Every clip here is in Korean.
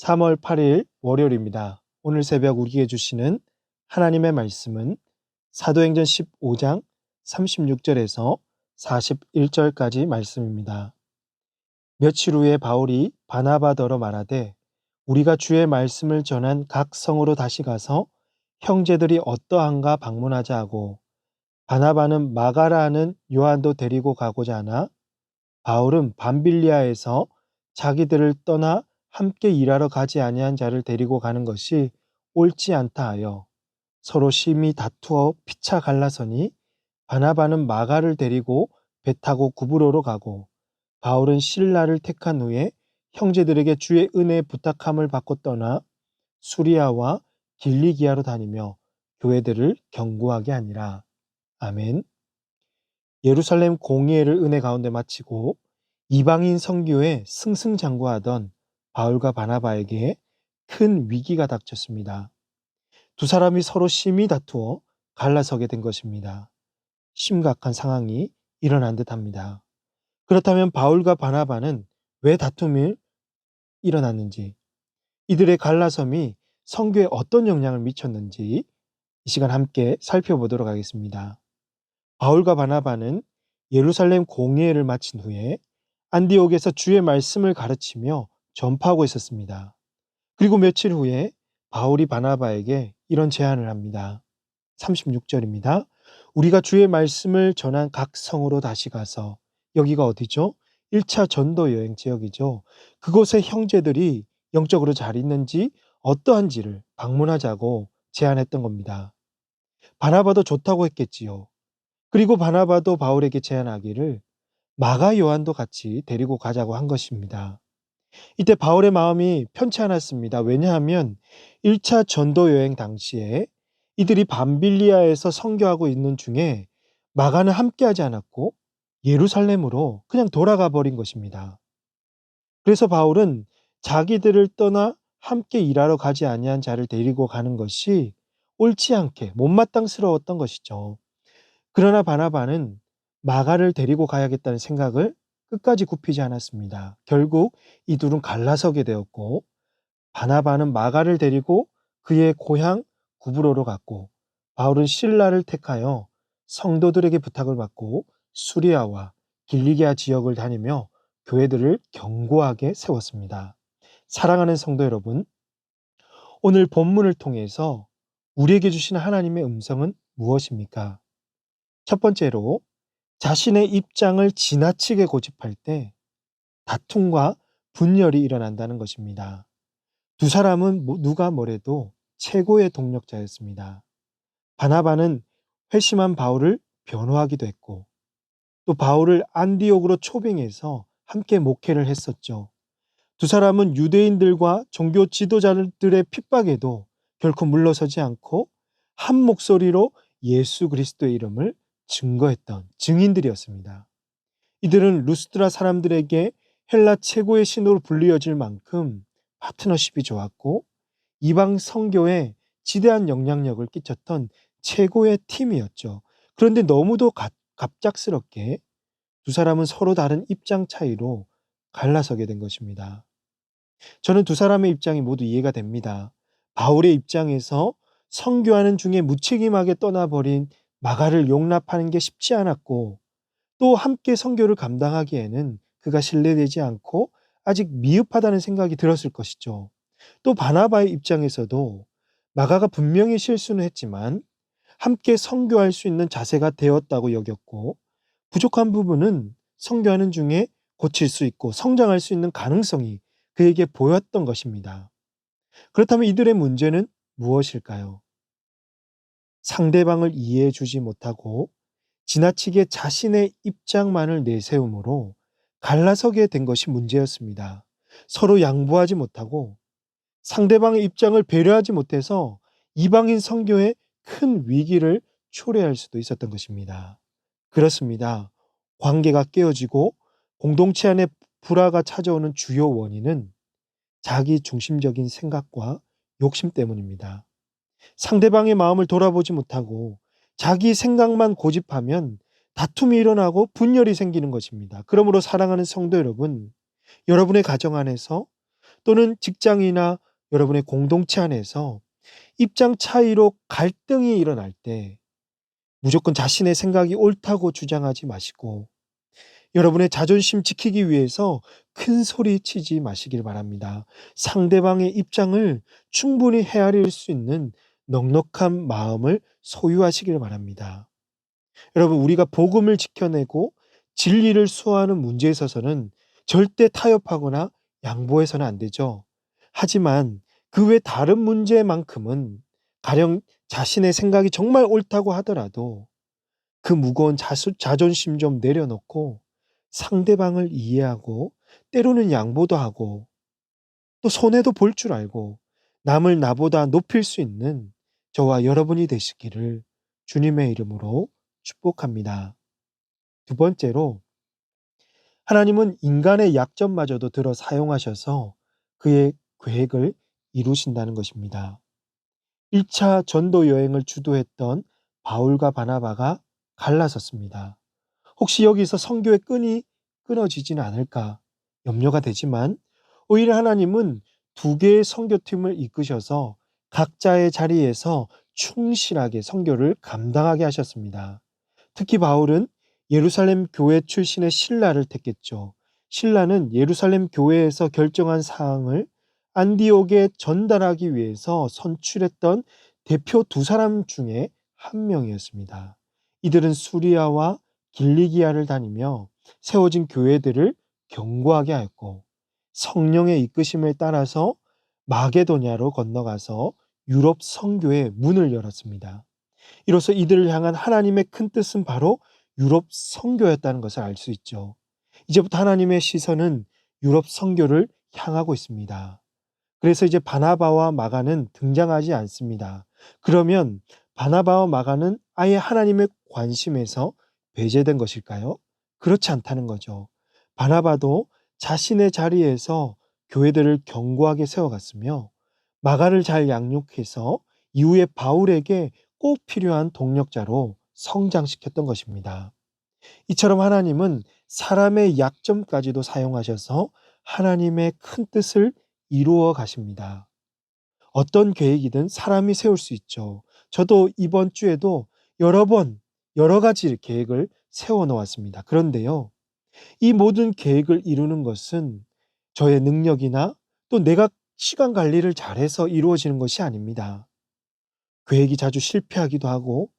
3월 8일 월요일입니다. 오늘 새벽 우리에게 주시는 하나님의 말씀은 사도행전 15장 36절에서 41절까지 말씀입니다. 며칠 후에 바울이 바나바더러 말하되 우리가 주의 말씀을 전한 각 성으로 다시 가서 형제들이 어떠한가 방문하자 하고 바나바는 마가라 하는 요한도 데리고 가고자 하나 바울은 밤빌리아에서 자기들을 떠나 함께 일하러 가지 아니한 자를 데리고 가는 것이 옳지 않다 하여 서로 심히 다투어 피차 갈라서니 바나바는 마가를 데리고 배 타고 구브로로 가고 바울은 실라를 택한 후에 형제들에게 주의 은혜 부탁함을 받고 떠나 수리아와 길리기아로 다니며 교회들을 경고하게 하니라. 아멘. 예루살렘 공의회를 은혜 가운데 마치고 이방인 선교에 승승장구하던 바울과 바나바에게 큰 위기가 닥쳤습니다. 두 사람이 서로 심히 다투어 갈라서게 된 것입니다. 심각한 상황이 일어난 듯합니다. 그렇다면 바울과 바나바는 왜 다툼이 일어났는지, 이들의 갈라섬이 선교에 어떤 영향을 미쳤는지 이 시간 함께 살펴보도록 하겠습니다. 바울과 바나바는 예루살렘 공회를 마친 후에 안디옥에서 주의 말씀을 가르치며 전파하고 있었습니다. 그리고 며칠 후에 바울이 바나바에게 이런 제안을 합니다. 36절입니다. 우리가 주의 말씀을 전한 각 성으로 다시 가서, 여기가 어디죠? 1차 전도 여행 지역이죠. 그곳의 형제들이 영적으로 잘 있는지 어떠한지를 방문하자고 제안했던 겁니다. 바나바도 좋다고 했겠지요. 그리고 바나바도 바울에게 제안하기를 마가 요한도 같이 데리고 가자고 한 것입니다. 이때 바울의 마음이 편치 않았습니다. 왜냐하면 1차 전도 여행 당시에 이들이 밤빌리아에서 선교하고 있는 중에 마가는 함께하지 않았고 예루살렘으로 그냥 돌아가 버린 것입니다. 그래서 바울은 자기들을 떠나 함께 일하러 가지 아니한 자를 데리고 가는 것이 옳지 않게 못마땅스러웠던 것이죠. 그러나 바나바는 마가를 데리고 가야겠다는 생각을 끝까지 굽히지 않았습니다. 결국 이 둘은 갈라서게 되었고 바나바는 마가를 데리고 그의 고향 구브로로 갔고 바울은 실라를 택하여 성도들에게 부탁을 받고 수리아와 길리기아 지역을 다니며 교회들을 견고하게 세웠습니다. 사랑하는 성도 여러분, 오늘 본문을 통해서 우리에게 주시는 하나님의 음성은 무엇입니까? 첫 번째로 자신의 입장을 지나치게 고집할 때 다툼과 분열이 일어난다는 것입니다. 두 사람은 누가 뭐래도 최고의 동력자였습니다. 바나바는 회심한 바울을 변호하기도 했고 또 바울을 안디옥으로 초빙해서 함께 목회를 했었죠. 두 사람은 유대인들과 종교 지도자들의 핍박에도 결코 물러서지 않고 한 목소리로 예수 그리스도의 이름을 증거했던 증인들이었습니다. 이들은 루스드라 사람들에게 헬라 최고의 신으로 불리어질 만큼 파트너십이 좋았고 이방 선교에 지대한 영향력을 끼쳤던 최고의 팀이었죠. 그런데 너무도 갑작스럽게 두 사람은 서로 다른 입장 차이로 갈라서게 된 것입니다. 저는 두 사람의 입장이 모두 이해가 됩니다. 바울의 입장에서 선교하는 중에 무책임하게 떠나버린 마가를 용납하는 게 쉽지 않았고 또 함께 선교를 감당하기에는 그가 신뢰되지 않고 아직 미흡하다는 생각이 들었을 것이죠. 또 바나바의 입장에서도 마가가 분명히 실수는 했지만 함께 선교할 수 있는 자세가 되었다고 여겼고 부족한 부분은 선교하는 중에 고칠 수 있고 성장할 수 있는 가능성이 그에게 보였던 것입니다. 그렇다면 이들의 문제는 무엇일까요? 상대방을 이해해 주지 못하고 지나치게 자신의 입장만을 내세움으로 갈라서게 된 것이 문제였습니다. 서로 양보하지 못하고 상대방의 입장을 배려하지 못해서 이방인 선교에 큰 위기를 초래할 수도 있었던 것입니다. 그렇습니다. 관계가 깨어지고 공동체 안에 불화가 찾아오는 주요 원인은 자기 중심적인 생각과 욕심 때문입니다. 상대방의 마음을 돌아보지 못하고 자기 생각만 고집하면 다툼이 일어나고 분열이 생기는 것입니다. 그러므로 사랑하는 성도 여러분, 여러분의 가정 안에서 또는 직장이나 여러분의 공동체 안에서 입장 차이로 갈등이 일어날 때 무조건 자신의 생각이 옳다고 주장하지 마시고 여러분의 자존심 지키기 위해서 큰 소리 치지 마시길 바랍니다. 상대방의 입장을 충분히 헤아릴 수 있는 넉넉한 마음을 소유하시길 바랍니다. 여러분, 우리가 복음을 지켜내고 진리를 수호하는 문제에 있어서는 절대 타협하거나 양보해서는 안 되죠. 하지만 그 외 다른 문제만큼은 가령 자신의 생각이 정말 옳다고 하더라도 그 무거운 자존심 좀 내려놓고 상대방을 이해하고 때로는 양보도 하고 또 손해도 볼 줄 알고 남을 나보다 높일 수 있는 저와 여러분이 되시기를 주님의 이름으로 축복합니다. 두 번째로, 하나님은 인간의 약점마저도 들어 사용하셔서 그의 계획을 이루신다는 것입니다. 1차 전도 여행을 주도했던 바울과 바나바가 갈라섰습니다. 혹시 여기서 선교의 끈이 끊어지지는 않을까 염려가 되지만 오히려 하나님은 두 개의 선교팀을 이끄셔서 각자의 자리에서 충실하게 선교를 감당하게 하셨습니다. 특히 바울은 예루살렘 교회 출신의 실라를 택했죠. 실라는 예루살렘 교회에서 결정한 사항을 안디옥에 전달하기 위해서 선출했던 대표 두 사람 중에 한 명이었습니다. 이들은 수리아와 길리기아를 다니며 세워진 교회들을 견고하게 하였고 성령의 이끄심을 따라서 마게도냐로 건너가서 유럽 선교의 문을 열었습니다. 이로써 이들을 향한 하나님의 큰 뜻은 바로 유럽 선교였다는 것을 알 수 있죠. 이제부터 하나님의 시선은 유럽 선교를 향하고 있습니다. 그래서 이제 바나바와 마가는 등장하지 않습니다. 그러면 바나바와 마가는 아예 하나님의 관심에서 배제된 것일까요? 그렇지 않다는 거죠. 바나바도 자신의 자리에서 교회들을 견고하게 세워갔으며 마가를 잘 양육해서 이후에 바울에게 꼭 필요한 동력자로 성장시켰던 것입니다. 이처럼 하나님은 사람의 약점까지도 사용하셔서 하나님의 큰 뜻을 이루어 가십니다. 어떤 계획이든 사람이 세울 수 있죠. 저도 이번 주에도 여러 가지 계획을 세워 놓았습니다. 그런데요, 이 모든 계획을 이루는 것은 저의 능력이나 또 내가 시간 관리를 잘해서 이루어지는 것이 아닙니다. 계획이 자주 실패하기도 하고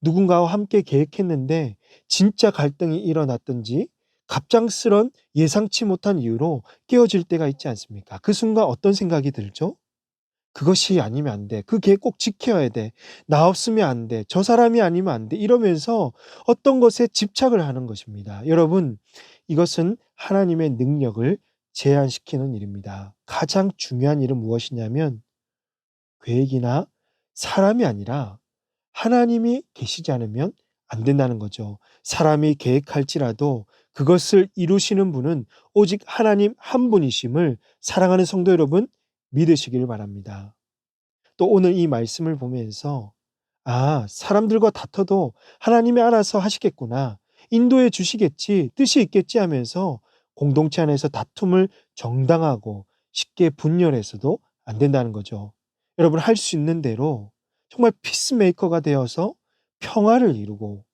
누군가와 함께 계획했는데 진짜 갈등이 일어났든지 갑작스런 예상치 못한 이유로 깨어질 때가 있지 않습니까? 그 순간 어떤 생각이 들죠? 그것이 아니면 안 돼. 그 계획 꼭 지켜야 돼. 나 없으면 안 돼. 저 사람이 아니면 안 돼. 이러면서 어떤 것에 집착을 하는 것입니다. 여러분, 이것은 하나님의 능력을 제한시키는 일입니다. 가장 중요한 일은 무엇이냐면 계획이나 사람이 아니라 하나님이 계시지 않으면 안 된다는 거죠. 사람이 계획할지라도 그것을 이루시는 분은 오직 하나님 한 분이심을 사랑하는 성도 여러분 믿으시기를 바랍니다. 또 오늘 이 말씀을 보면서 사람들과 다퉈도 하나님이 알아서 하시겠구나. 인도해 주시겠지, 뜻이 있겠지 하면서 공동체 안에서 다툼을 정당하고 쉽게 분열해서도 안 된다는 거죠. 여러분, 할 수 있는 대로 정말 피스메이커가 되어서 평화를 이루고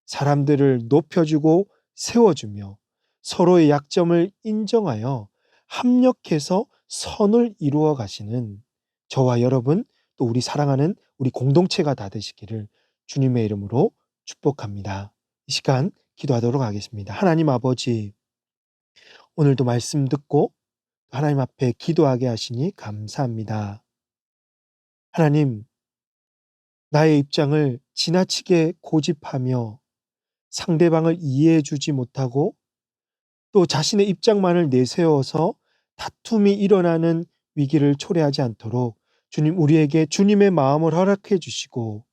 사람들을 높여주고 세워주며 서로의 약점을 인정하여 합력해서 선을 이루어 가시는 저와 여러분 또 우리 사랑하는 우리 공동체가 다 되시기를 주님의 이름으로 축복합니다. 이 시간 기도하도록 하겠습니다. 하나님 아버지, 오늘도 말씀 듣고 하나님 앞에 기도하게 하시니 감사합니다. 하나님, 나의 입장을 지나치게 고집하며 상대방을 이해해 주지 못하고 또 자신의 입장만을 내세워서 다툼이 일어나는 위기를 초래하지 않도록 주님, 우리에게 주님의 마음을 허락해 주시고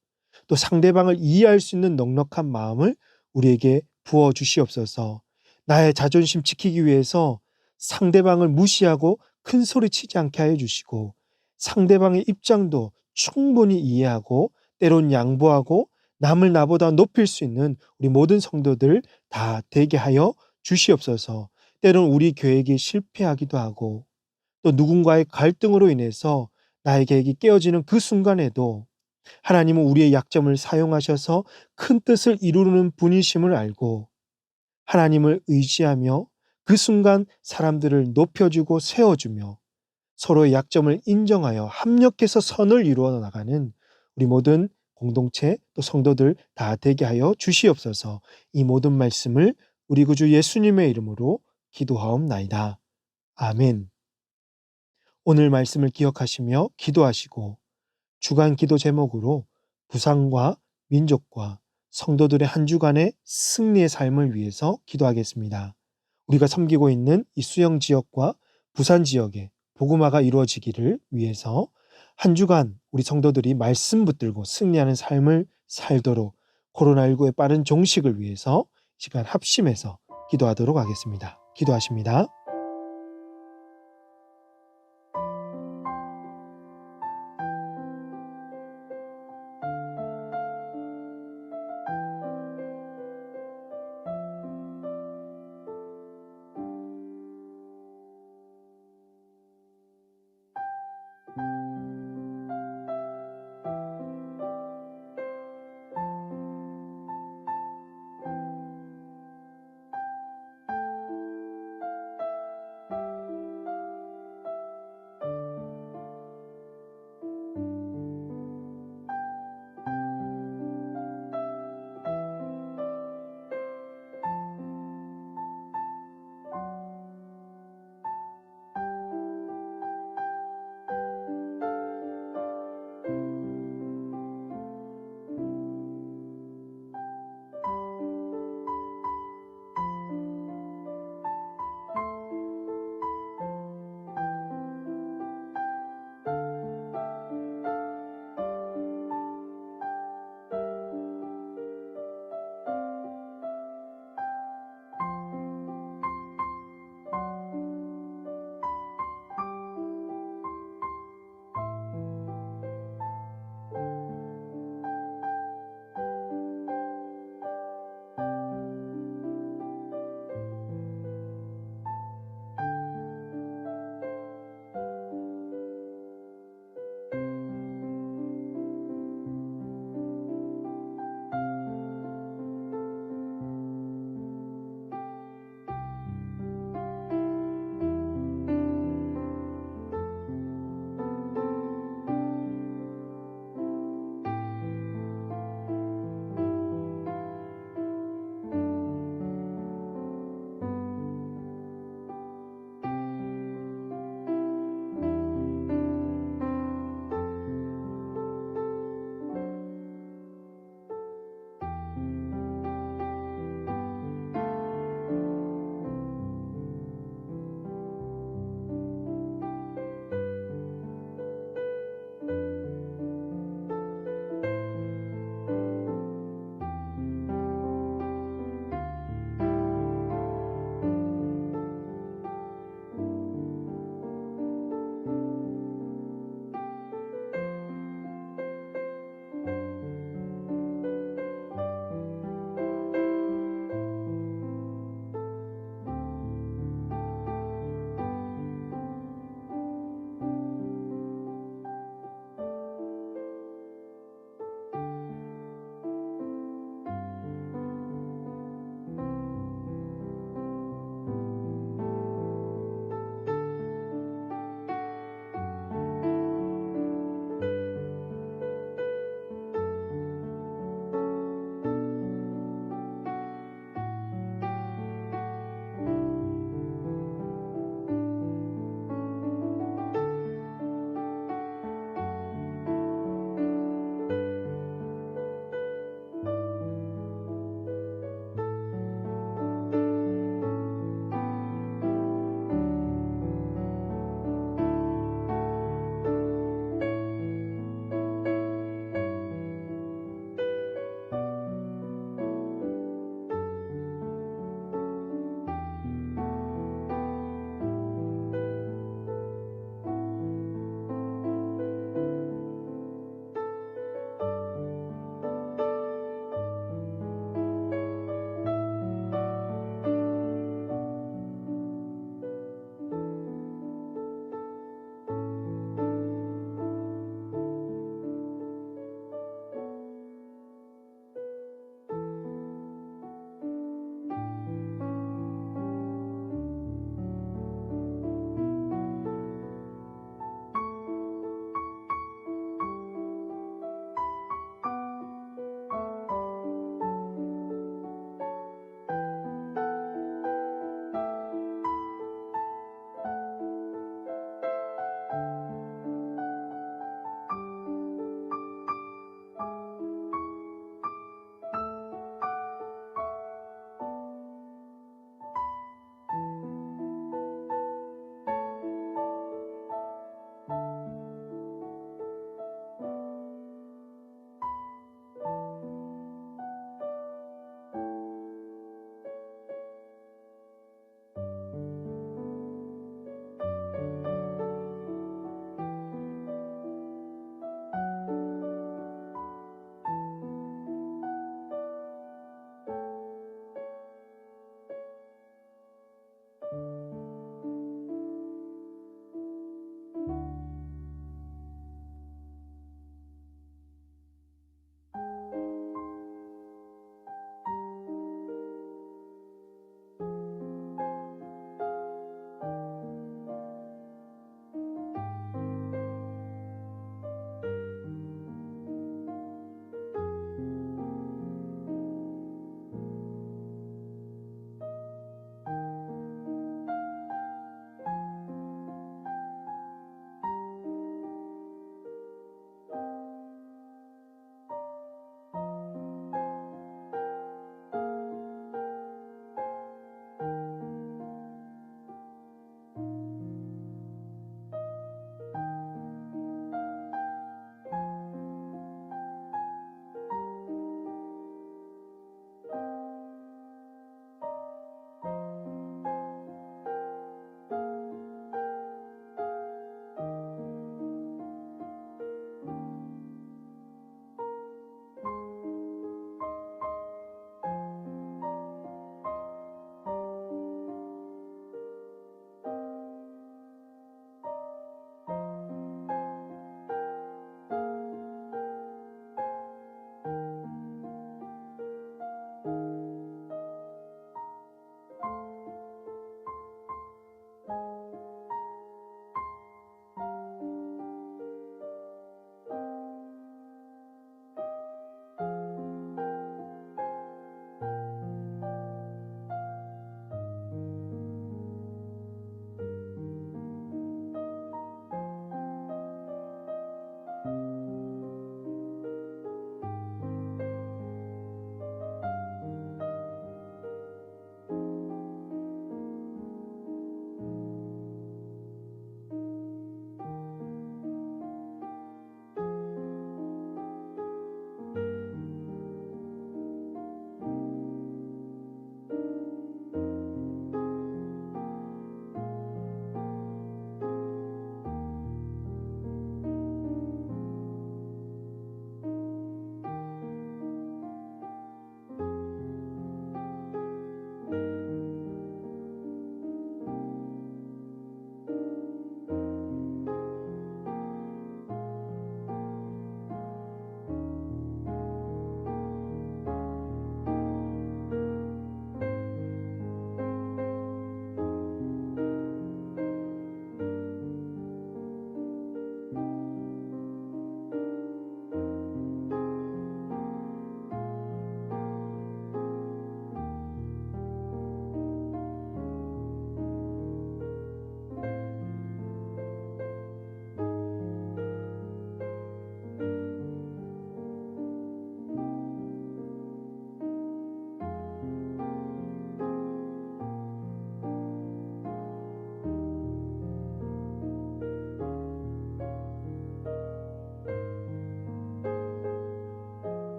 또 상대방을 이해할 수 있는 넉넉한 마음을 우리에게 부어 주시옵소서. 나의 자존심 지키기 위해서 상대방을 무시하고 큰 소리 치지 않게 하여 주시고 상대방의 입장도 충분히 이해하고 때론 양보하고 남을 나보다 높일 수 있는 우리 모든 성도들 다 되게 하여 주시옵소서. 때론 우리 계획이 실패하기도 하고 또 누군가의 갈등으로 인해서 나의 계획이 깨어지는 그 순간에도 하나님은 우리의 약점을 사용하셔서 큰 뜻을 이루는 분이심을 알고 하나님을 의지하며 그 순간 사람들을 높여주고 세워주며 서로의 약점을 인정하여 합력해서 선을 이루어 나가는 우리 모든 공동체 또 성도들 다 되게 하여 주시옵소서. 이 모든 말씀을 우리 구주 예수님의 이름으로 기도하옵나이다. 아멘. 오늘 말씀을 기억하시며 기도하시고 주간 기도 제목으로 부산과 민족과 성도들의 한 주간의 승리의 삶을 위해서 기도하겠습니다. 우리가 섬기고 있는 이 수영 지역과 부산 지역에 복음화가 이루어지기를 위해서 한 주간 우리 성도들이 말씀 붙들고 승리하는 삶을 살도록 코로나19의 빠른 종식을 위해서 시간 합심해서 기도하도록 하겠습니다. 기도하십니다.